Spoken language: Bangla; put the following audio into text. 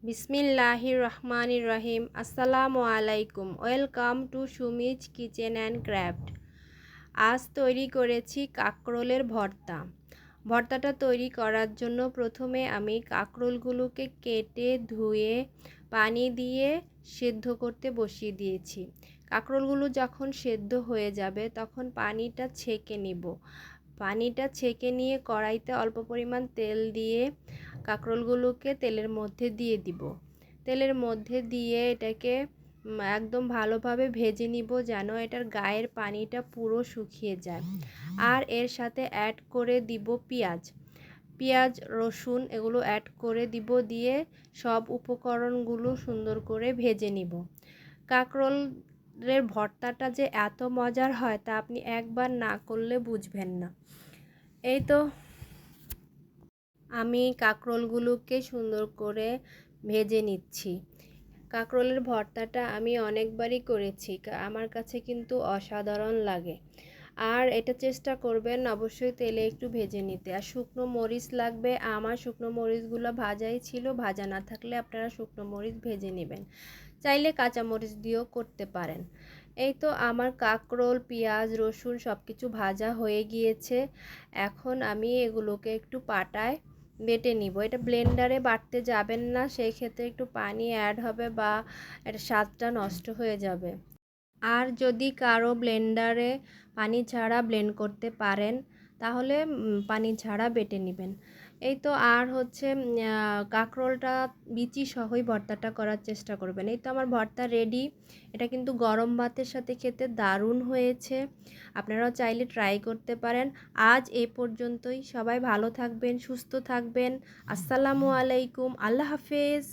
বিসমিল্লাহির রহমানির রহিম। আসসালামু আলাইকুম। Welcome to Sumi's kitchen and craft. আজ তৈরি করেছি কাঁকরোলের ভর্তা। ভর্তাটা তৈরি করার জন্য প্রথমে আমি কাঁকরোলগুলোকে কেটে ধুয়ে পানি দিয়ে সেদ্ধ করতে বসিয়ে দিয়েছি। কাঁকরোলগুলো যখন সেদ্ধ হয়ে যাবে তখন পানিটা ছেঁকে নিব। পানিটা ছেঁকে নিয়ে কড়াইতে অল্প পরিমাণ তেল দিয়ে কাঁকরোলগুলোকে তেলের মধ্যে দিয়ে দিব। তেলের মধ্যে দিয়ে এটাকে একদম ভালোভাবে ভেজে নিব যেন এটার গায়ের পানিটা পুরো শুকিয়ে যায়। আর এর সাথে অ্যাড করে দিব পেঁয়াজ রসুন এগুলো অ্যাড করে দিব, দিয়ে সব উপকরণগুলো সুন্দর করে ভেজে নিব। কাঁকরোলের ভর্তাটা যে এত মজার হয় তা আপনি একবার না করলে বুঝবেন না। এই তো আমি কাঁকরোলগুলোকে সুন্দর করে ভেজে নিচ্ছি। কাঁকরোলের ভর্তাটা আমি অনেকবারই করেছি, আমার কাছে কিন্তু অসাধারণ লাগে। আর এটা চেষ্টা করবেন অবশ্যই তেলে একটু ভেজে নিতে। আর শুকনো মরিচ লাগবে, আমার শুকনো মরিচগুলো ভাজাই ছিল, ভাজা না থাকলে আপনারা শুকনো মরিচ ভেজে নেবেন, চাইলে কাঁচা মরিচ দিয়েও করতে পারেন। এই তো আমার কাঁকরোল পেঁয়াজ রসুন সব কিছু ভাজা হয়ে গিয়েছে। এখন আমি এগুলোকে একটু পাটায় বেটে নিব। এটা ব্লেন্ডারে বাটতে যাবেন না, সেই ক্ষেত্রে একটু পানি অ্যাড হবে বা এটা স্বাদটা নষ্ট হয়ে যাবে। আর যদি কারো ব্লেন্ডারে পানি ছাড়া ব্লেন্ড করতে পারেন তাহলে পানি ছাড়া বেটে নেবেন। এই তো আর হচ্ছে কাঁকরোলটা বিচি সহই ভর্তাটা করার চেষ্টা করবেন। এই তো আমার ভর্তা রেডি। এটা কিন্তু গরম ভাতের সাথে খেতে দারুণ হয়েছে, আপনারাও চাইলে ট্রাই করতে পারেন। আজ এই পর্যন্তই, সবাই ভালো থাকবেন, সুস্থ থাকবেন। আসসালামু আলাইকুম, আল্লাহ হাফেজ।